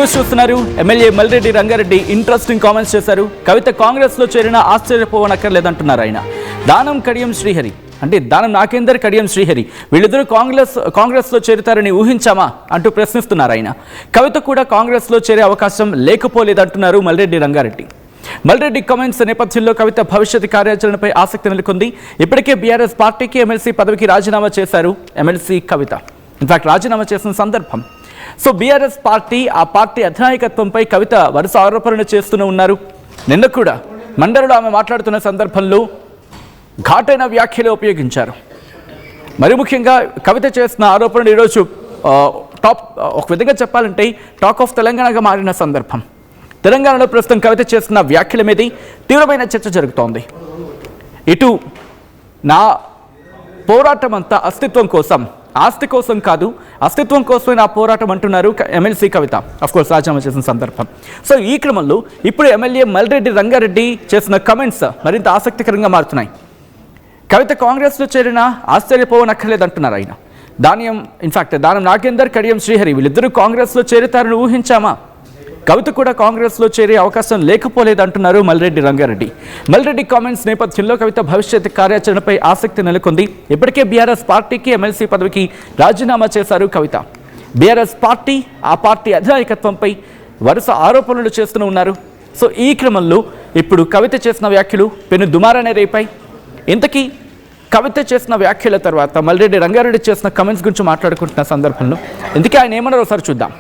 News చూస్తున్నారు. MLA Malreddy Rangareddy interesting comments చేశారు. కవిత కాంగ్రెస్లో చేరిన ఆశ్చర్యపోవనక్కర్లేదంటున్నారు ఆయన. దానం కడియం శ్రీహరి అంటే దానం నాగేందర్ కడియం శ్రీహరి వీళ్ళిద్దరూ కాంగ్రెస్లో చేరుతారని ఊహించామా అంటూ ప్రశ్నిస్తున్నారు ఆయన. కవిత కూడా కాంగ్రెస్లో చేరే అవకాశం లేకపోలేదంటున్నారు మల్రెడ్డి రంగారెడ్డి. మల్రెడ్డి కామెంట్స్ నేపథ్యంలో కవిత భవిష్యత్ కార్యాచరణపై ఆసక్తి నెలకొంది. ఇప్పటికే బీఆర్ఎస్ పార్టీకి ఎమ్మెల్సీ పదవికి రాజీనామా చేశారు ఎమ్మెల్సీ కవిత. ఇన్ఫాక్ట్ రాజీనామా చేసిన సందర్భం. సో బీఆర్ఎస్ పార్టీ ఆ పార్టీ అధినాయకత్వంపై కవిత వరుస ఆరోపణలు చేస్తూనే ఉన్నారు. నిన్న కూడా మండలిలో ఆమె మాట్లాడుతున్న సందర్భంలో ఘాటైన వ్యాఖ్యలు ఉపయోగించారు. మరి ముఖ్యంగా కవిత చేసిన ఆరోపణలు ఈరోజు ఒక విధంగా చెప్పాలంటే టాక్ ఆఫ్ తెలంగాణగా మారిన సందర్భం. తెలంగాణలో ప్రస్తుతం కవిత చేస్తున్న వ్యాఖ్యల మీద తీవ్రమైన చర్చ జరుగుతోంది. ఇటు నా పోరాటం అంతా అస్తిత్వం కోసం, ఆస్తి కోసం కాదు, అస్తిత్వం కోసమే నా పోరాటం అంటున్నారు ఎమ్మెల్సీ కవిత. అఫ్కోర్స్ రాజీనామా చేసిన సందర్భం. సో ఈ క్రమంలో ఇప్పుడు ఎమ్మెల్యే మల్రెడ్డి రంగారెడ్డి చేసిన కమెంట్స్ మరింత ఆసక్తికరంగా మారుతున్నాయి. కవిత కాంగ్రెస్లో చేరినా ఆశ్చర్యపోవనక్కర్లేదంటున్నారు ఆయన. దానం నాగేందర్ కడియం శ్రీహరి వీళ్ళిద్దరూ కాంగ్రెస్లో చేరుతారని ఊహించామా? కవిత కూడా కాంగ్రెస్లో చేరే అవకాశం లేకపోలేదంటున్నారు మల్రెడ్డి రంగారెడ్డి. మల్రెడ్డి కామెంట్స్ నేపథ్యంలో కవిత భవిష్యత్ కార్యాచరణపై ఆసక్తి నెలకొంది. ఇప్పటికే బీఆర్ఎస్ పార్టీకి ఎమ్మెల్సీ పదవికి రాజీనామా చేశారు కవిత. బీఆర్ఎస్ పార్టీ ఆ పార్టీ అధినాయకత్వంపై వరుస ఆరోపణలు చేస్తూనే ఉన్నారు. సో ఈ క్రమంలో ఇప్పుడు కవిత చేసిన వ్యాఖ్యలు పెను దుమారాన్ని రేపాయి. ఇంతకీ కవిత చేసిన వ్యాఖ్యల తర్వాత మల్రెడ్డి రంగారెడ్డి చేసిన కమెంట్స్ గురించి మాట్లాడుకుంటున్న సందర్భంలో ఇంతకీ ఆయన ఏమన్నారో ఒకసారి చూద్దాం.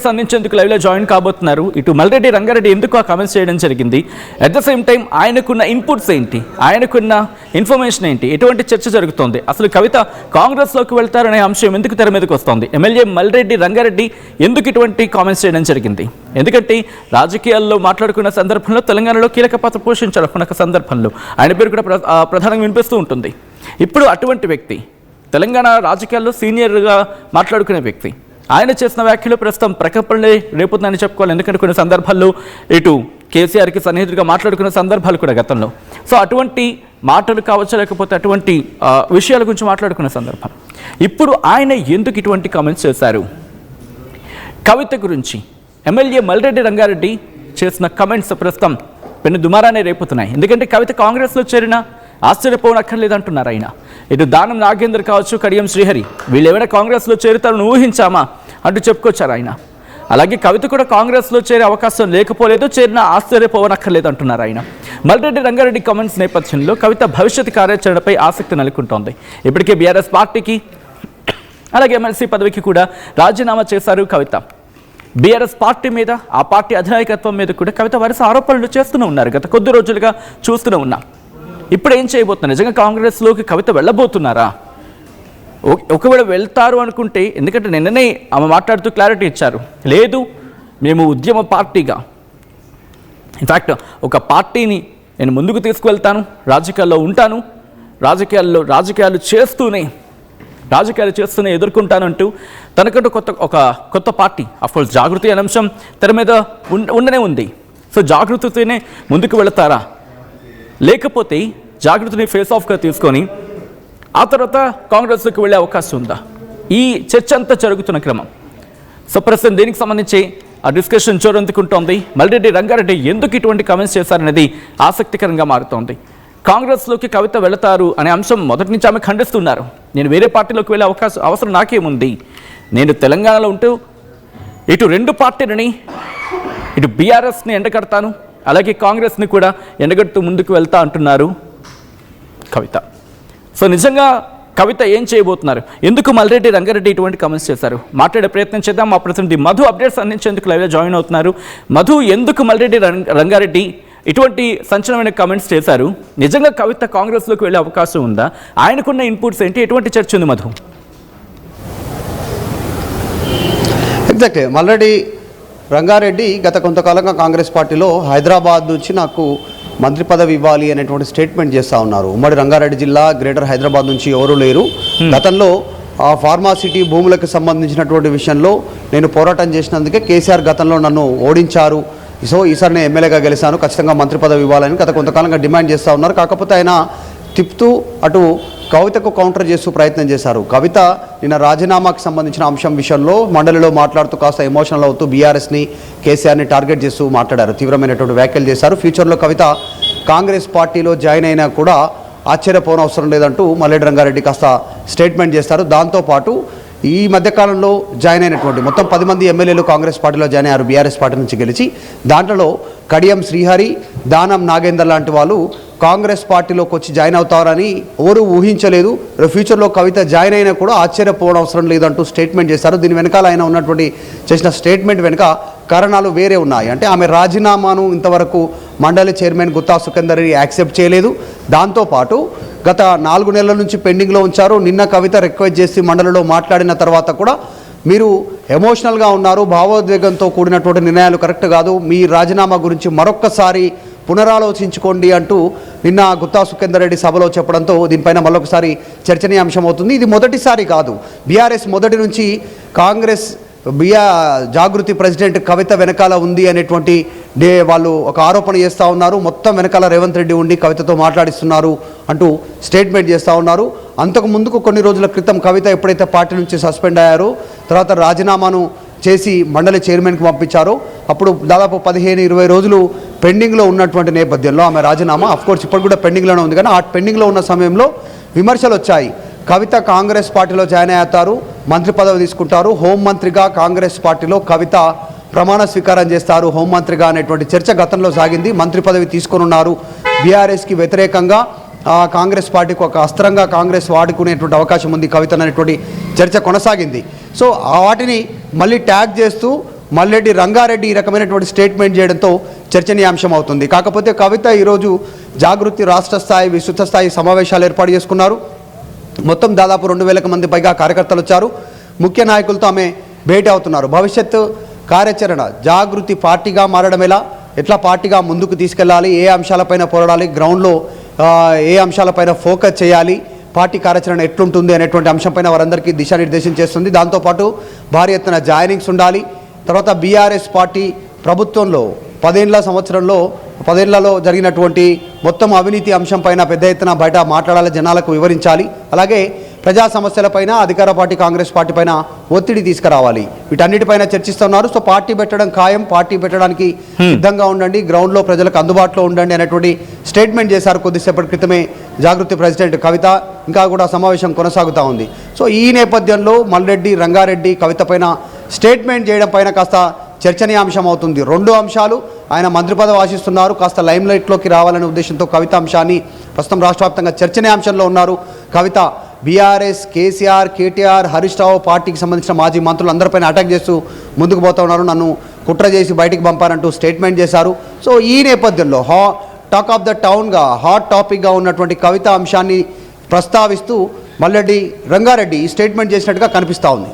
అందించేందుకు లైవ్లో జాయిన్ కాబోతున్నారు. ఇటు మల్రెడ్డి రంగారెడ్డి ఎందుకు ఆ కామెంట్స్ చేయడం జరిగింది, అట్ ద సేమ్ టైం ఆయనకున్న ఇన్పుట్స్ ఏంటి, ఆయనకున్న ఇన్ఫర్మేషన్ ఏంటి, ఎటువంటి చర్చ జరుగుతోంది, అసలు కవిత కాంగ్రెస్లోకి వెళ్తారనే అంశం ఎందుకు తెర మీదకి వస్తోంది, ఎమ్మెల్యే మల్రెడ్డి రంగారెడ్డి ఎందుకు ఇటువంటి కామెంట్స్ చేయడం జరిగింది, ఎందుకంటే రాజకీయాల్లో మాట్లాడుకున్న సందర్భంలో తెలంగాణలో కీలక పాత్ర పోషించారు. ఒక సందర్భంలో ఆయన పేరు కూడా ప్రధానంగా వినిపిస్తూ ఉంటుంది. ఇప్పుడు అటువంటి వ్యక్తి తెలంగాణ రాజకీయాల్లో సీనియర్గా మాట్లాడుకునే వ్యక్తి ఆయన చేసిన వ్యాఖ్యలు ప్రస్తుతం ప్రకంపనలే రేపుతుందని చెప్పుకోవాలి. ఎందుకంటే కొన్ని సందర్భాల్లో ఇటు కేసీఆర్కి సన్నిహితుడిగా మాట్లాడుకున్న సందర్భాలు కూడా గతంలో. సో అటువంటి మాటలు కావచ్చు, లేకపోతే అటువంటి విషయాల గురించి మాట్లాడుకున్న సందర్భం. ఇప్పుడు ఆయన ఎందుకు ఇటువంటి కామెంట్స్ చేశారు? కవిత గురించి ఎమ్మెల్యే మల్రెడ్డి రంగారెడ్డి చేసిన కామెంట్స్ ప్రస్తుతం పెను దుమారాన్ని రేపుతున్నాయి. ఎందుకంటే కవిత కాంగ్రెస్లో చేరిన ఆశ్చర్యపోవనక్కర్లేదంటున్నారు ఆయన. ఇటు దానం నాగేందర్ కావచ్చు, కడియం శ్రీహరి వీళ్ళు ఏమైనా కాంగ్రెస్లో చేరుతారని ఊహించామా అంటూ చెప్పుకొచ్చారు ఆయన. అలాగే కవిత కూడా కాంగ్రెస్లో చేరే అవకాశం లేకపోలేదు, చేరిన ఆశ్చర్యపోవనక్కర్లేదు అంటున్నారు ఆయన. మల్రెడ్డి రంగారెడ్డి కామెంట్స్ నేపథ్యంలో కవిత భవిష్యత్ కార్యాచరణపై ఆసక్తి నెలకొంటోంది. ఇప్పటికే బీఆర్ఎస్ పార్టీకి అలాగే ఎమ్మెల్సీ పదవికి కూడా రాజీనామా చేశారు కవిత. బీఆర్ఎస్ పార్టీ మీద ఆ పార్టీ అధినాయకత్వం మీద కూడా కవిత వరుస ఆరోపణలు చేస్తూనే ఉన్నారు. గత కొద్ది రోజులుగా చూస్తూనే ఉన్నాం. ఇప్పుడు ఏం చేయబోతున్నారు? నిజంగా కాంగ్రెస్లోకి కవిత వెళ్ళబోతున్నారా? ఒకవేళ వెళ్తారు అనుకుంటే, ఎందుకంటే నిన్ననే ఆమె మాట్లాడుతూ క్లారిటీ ఇచ్చారు, లేదు మేము ఉద్యమ పార్టీగా ఇన్ఫ్యాక్ట్ ఒక పార్టీని నేను ముందుకు తీసుకువెళ్తాను, రాజకీయాల్లో ఉంటాను, రాజకీయాలు చేస్తూనే ఎదుర్కొంటానంటూ తనకంటూ ఒక కొత్త పార్టీ, అఫ్కోర్స్ జాగృతి అనే అంశం తెర మీద ఉండనే ఉంది. సో జాగృతితోనే ముందుకు వెళతారా, లేకపోతే జాగృతిని ఫేస్ ఆఫ్గా తీసుకొని ఆ తర్వాత కాంగ్రెస్లోకి వెళ్ళే అవకాశం ఉందా? ఈ చర్చ అంతా జరుగుతున్న క్రమం. సో ప్రస్తుతం దీనికి సంబంధించి ఆ డిస్కషన్ చోరందుకుంటోంది. మల్రెడ్డి రంగారెడ్డి ఎందుకు ఇటువంటి కామెంట్స్ చేశారనేది ఆసక్తికరంగా మారుతోంది. కాంగ్రెస్లోకి కవిత వెళతారు అనే అంశం మొదటి నుంచి ఆమె ఖండిస్తున్నారు. నేను వేరే పార్టీలోకి వెళ్ళే అవసరం నాకేముంది, నేను తెలంగాణలో ఉంటూ ఇటు రెండు పార్టీలని, ఇటు బీఆర్ఎస్ని ఎండగడతాను, అలాగే కాంగ్రెస్ని కూడా ఎండగడుతూ ముందుకు వెళ్తా అంటున్నారు కవిత. సో నిజంగా కవిత ఏం చేయబోతున్నారు, ఎందుకు మల్రెడ్డి రంగారెడ్డి ఇటువంటి కామెంట్స్ చేశారు, మాట్లాడే ప్రయత్నం చేద్దాం. మా ప్రతినిధి మధు అప్డేట్స్ అందించేందుకు లైవ్లో జాయిన్ అవుతున్నారు. మధు, ఎందుకు మల్రెడ్డి రంగారెడ్డి ఇటువంటి సంచలనమైన కామెంట్స్ చేశారు? నిజంగా కవిత కాంగ్రెస్లోకి వెళ్ళే అవకాశం ఉందా? ఆయనకున్న ఇన్పుట్స్ ఏంటి? ఎటువంటి చర్చ ఉంది మధు? ఎగ్జాక్ట్లీ, మల్రెడ్డి రంగారెడ్డి గత కొంతకాలంగా కాంగ్రెస్ పార్టీలో హైదరాబాద్ నుంచి నాకు మంత్రి పదవి ఇవ్వాలి అనేటువంటి స్టేట్మెంట్ చేస్తూ ఉన్నారు. ఉమ్మడి రంగారెడ్డి జిల్లా, గ్రేటర్ హైదరాబాద్ నుంచి ఎవరూ లేరు. గతంలో ఫార్మాసిటీ భూములకు సంబంధించినటువంటి విషయంలో నేను పోరాటం చేసినందుకే కేసీఆర్ గతంలో నన్ను ఓడించారు సో ఈసారి నేను ఎమ్మెల్యేగా గెలిచాను, ఖచ్చితంగా మంత్రి పదవి ఇవ్వాలని గత కొంతకాలంగా డిమాండ్ చేస్తూ ఉన్నారు. కాకపోతే ఆయన తిప్పుతూ అటు కవితకు కౌంటర్ చేస్తూ ప్రయత్నం చేశారు. కవిత నిన్న రాజీనామాకు సంబంధించిన అంశం విషయంలో మండలిలో మాట్లాడుతూ కాస్త ఎమోషనల్ అవుతూ బీఆర్ఎస్ని కేసీఆర్ని టార్గెట్ చేస్తూ మాట్లాడారు, తీవ్రమైనటువంటి వ్యాఖ్యలు చేశారు. ఫ్యూచర్లో కవిత కాంగ్రెస్ పార్టీలో జాయిన్ అయినా కూడా ఆశ్చర్యపోనవసరం లేదంటూ మల్లెడ్డి రంగారెడ్డి కాస్త స్టేట్మెంట్ చేస్తారు. దాంతోపాటు ఈ మధ్యకాలంలో జాయిన్ అయినటువంటి మొత్తం 10 మంది ఎమ్మెల్యేలు కాంగ్రెస్ పార్టీలో జాయిన్ అయ్యారు బీఆర్ఎస్ పార్టీ నుంచి గెలిచి. దాంట్లో కడియం శ్రీహరి, దానం నాగేందర్ లాంటి వాళ్ళు కాంగ్రెస్ పార్టీలోకి వచ్చి జాయిన్ అవుతారని ఎవరు ఊహించలేదు. ఫ్యూచర్లో కవిత జాయిన్ అయినా కూడా ఆశ్చర్యపోవడం అవసరం లేదంటూ స్టేట్మెంట్ చేశారు. దీని వెనకాల ఆయన ఉన్నటువంటి చేసిన స్టేట్మెంట్ వెనుక కారణాలు వేరే ఉన్నాయి. అంటే ఆమె రాజీనామాను ఇంతవరకు మండలి చైర్మన్ గుత్తా సుఖేందర్ రెడ్డి యాక్సెప్ట్ చేయలేదు. దాంతోపాటు గత 4 నెలల నుంచి పెండింగ్లో ఉంచారు. నిన్న కవిత రిక్వెస్ట్ చేసి మండలిలో మాట్లాడిన తర్వాత కూడా మీరు ఎమోషనల్గా ఉన్నారు, భావోద్వేగంతో కూడినటువంటి నిర్ణయాలు కరెక్ట్ కాదు, మీ రాజీనామా గురించి మరొక్కసారి పునరాలోచించుకోండి అంటూ నిన్న గుత్తా సుఖేందర్ రెడ్డి సభలో చెప్పడంతో దీనిపైన మరొకసారి చర్చనీయాంశం అవుతుంది. ఇది మొదటిసారి కాదు. బీఆర్ఎస్ మొదటి నుంచి కాంగ్రెస్ జాగృతి ప్రెసిడెంట్ కవిత వెనకాల ఉంది అనేటువంటి వాళ్ళు ఒక ఆరోపణ చేస్తూ ఉన్నారు. మొత్తం వెనకాల రేవంత్ రెడ్డి ఉండి కవితతో మాట్లాడిస్తున్నారు అంటూ స్టేట్మెంట్ చేస్తూ ఉన్నారు. అంతకు ముందుకు కొన్ని రోజుల క్రితం కవిత ఎప్పుడైతే పార్టీ నుంచి సస్పెండ్ అయ్యారో, తర్వాత రాజీనామాను చేసి మండలి చైర్మన్కి పంపించారో, అప్పుడు దాదాపు 15-20 రోజులు పెండింగ్లో ఉన్నటువంటి నేపథ్యంలో ఆమె రాజీనామా అఫ్కోర్స్ ఇప్పుడు కూడా పెండింగ్లోనే ఉంది. కానీ ఆ పెండింగ్లో ఉన్న సమయంలో విమర్శలు వచ్చాయి. కవిత కాంగ్రెస్ పార్టీలో జాయిన్ అవుతారు, మంత్రి పదవి తీసుకుంటారు, హోంమంత్రిగా కాంగ్రెస్ పార్టీలో కవిత ప్రమాణ స్వీకారం చేస్తారు హోంమంత్రిగా అనేటువంటి చర్చ గతంలో సాగింది. మంత్రి పదవి తీసుకొని ఉన్నారు. బీఆర్ఎస్కి వ్యతిరేకంగా కాంగ్రెస్ పార్టీకి ఒక అస్త్రంగా కాంగ్రెస్ వాడుకునేటువంటి అవకాశం ఉంది కవిత అనేటువంటి చర్చ కొనసాగింది. సో వాటిని మళ్ళీ ట్యాగ్ చేస్తూ మల్లెడ్డి రంగారెడ్డి ఈ రకమైనటువంటి స్టేట్మెంట్ చేయడంతో చర్చనీయాంశం అవుతుంది. కాకపోతే కవిత ఈరోజు జాగృతి రాష్ట్ర స్థాయి విస్తృత స్థాయి సమావేశాలు ఏర్పాటు చేసుకున్నారు. మొత్తం దాదాపు 2000 మంది పైగా కార్యకర్తలు వచ్చారు. ముఖ్య నాయకులతో ఆమె భేటీ అవుతున్నారు. భవిష్యత్తు కార్యాచరణ, జాగృతి పార్టీగా మారడం ఎట్లా పార్టీగా ముందుకు తీసుకెళ్లాలి, ఏ అంశాలపైన పోరాడాలి, గ్రౌండ్లో ఏ అంశాలపైన ఫోకస్ చేయాలి, పార్టీ కార్యాచరణ ఎట్లుంటుంది అనేటువంటి అంశంపైన వారందరికీ దిశానిర్దేశం చేస్తుంది. దాంతోపాటు భారీ ఎత్తున జాయినింగ్స్ ఉండాలి. తర్వాత బీఆర్ఎస్ పార్టీ ప్రభుత్వంలో 10 ఏళ్లలో జరిగినటువంటి మొత్తం అవినీతి అంశంపైన పెద్ద ఎత్తున బయట మాట్లాడాలి, జనాలకు వివరించాలి. అలాగే ప్రజా సమస్యలపైన అధికార పార్టీ కాంగ్రెస్ పార్టీ పైన ఒత్తిడి తీసుకురావాలి. వీటన్నిటిపైన చర్చిస్తున్నారు. సో పార్టీ పెట్టడం ఖాయం, పార్టీ పెట్టడానికి సిద్ధంగా ఉండండి, గ్రౌండ్లో ప్రజలకు అందుబాటులో ఉండండి అనేటువంటి స్టేట్మెంట్ చేశారు కొద్దిసేపటి క్రితమే జాగృతి ప్రెసిడెంట్ కవిత. ఇంకా కూడా సమావేశం కొనసాగుతూ ఉంది. సో ఈ నేపథ్యంలో మల్లెడ్డి రంగారెడ్డి కవిత పైన స్టేట్మెంట్ చేయడం పైన కాస్త చర్చనీయాంశం అవుతుంది. 2 అంశాలు, ఆయన మంత్రి పదవి ఆశిస్తున్నారు, కాస్త లైమ్లైట్లోకి రావాలనే ఉద్దేశంతో కవిత అంశాన్ని ప్రస్తుతం రాష్ట్ర వ్యాప్తంగా చర్చనీయాంశంలో ఉన్నారు. కవిత బీఆర్ఎస్, కేసీఆర్, కేటీఆర్, హరీష్ రావు పార్టీకి సంబంధించిన మాజీ మంత్రులు అందరిపైన అటాక్ చేస్తూ ముందుకు పోతూ ఉన్నారు. నన్ను కుట్ర చేసి బయటికి పంపారంటూ స్టేట్మెంట్ చేశారు. సో ఈ నేపథ్యంలో టాక్ ఆఫ్ ద టౌన్గా హాట్ టాపిక్గా ఉన్నటువంటి కవిత అంశాన్ని ప్రస్తావిస్తూ మల్లెడ్డి రంగారెడ్డి స్టేట్మెంట్ చేసినట్టుగా కనిపిస్తూ ఉంది.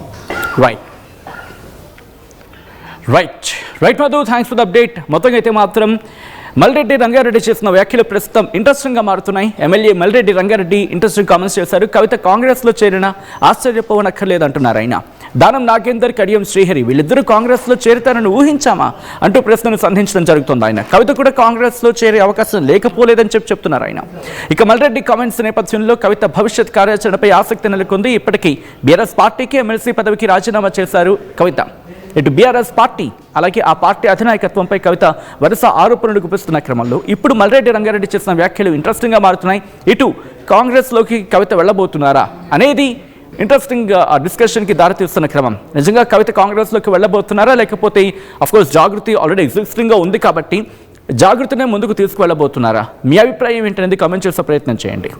Right Madhu, thanks for the update. మొత్తంగా అయితే మాత్రం మల్లెడ్డి రంగారెడ్డి చేసిన వ్యాఖ్యలు ప్రస్తుతం ఇంట్రెస్టింగ్గా మారుతున్నాయి. MLA Malreddy Rangareddy interesting comments చేశారు. కవిత కాంగ్రెస్లో చేరిన ఆశ్చర్యపోవనక్కర్లేదంటున్నారు ఆయన. దానం నాగేందర్, కడియం శ్రీహరి వీళ్ళిద్దరూ కాంగ్రెస్లో చేరుతారని ఊహించామా అంటూ ప్రశ్నను సంధించడం జరుగుతుంది. ఆయన కవిత కూడా కాంగ్రెస్లో చేరే అవకాశం లేకపోలేదని చెప్తున్నారు ఆయన. ఇక మల్లెడ్డి కామెంట్స్ నేపథ్యంలో కవిత భవిష్యత్ కార్యాచరణపై ఆసక్తి నెలకొంది. ఇప్పటికీ బీఆర్ఎస్ పార్టీకి ఎమ్మెల్సీ పదవికి రాజీనామా చేశారు కవిత. ఇటు బీఆర్ఎస్ పార్టీ అలాగే ఆ పార్టీ అధినాయకత్వంపై కవిత వరుస ఆరోపణలు గుప్పిస్తున్న క్రమంలో ఇప్పుడు మల్లెడ్డి రంగారెడ్డి చేసిన వ్యాఖ్యలు ఇంట్రెస్టింగ్గా మారుతున్నాయి. ఇటు కాంగ్రెస్లోకి కవిత వెళ్ళబోతున్నారా అనేది ఇంట్రెస్టింగ్ డిస్కషన్కి దారితీస్తున్న క్రమం. నిజంగా కవిత కాంగ్రెస్లోకి వెళ్ళబోతున్నారా, లేకపోతే అఫ్కోర్స్ జాగృతి ఆల్రెడీ ఎగ్జిస్టింగ్గా ఉంది కాబట్టి జాగృతినే ముందుకు తీసుకువెళ్ళబోతున్నారా? మీ అభిప్రాయం ఏంటనేది కామెంట్ చేసే ప్రయత్నం చేయండి.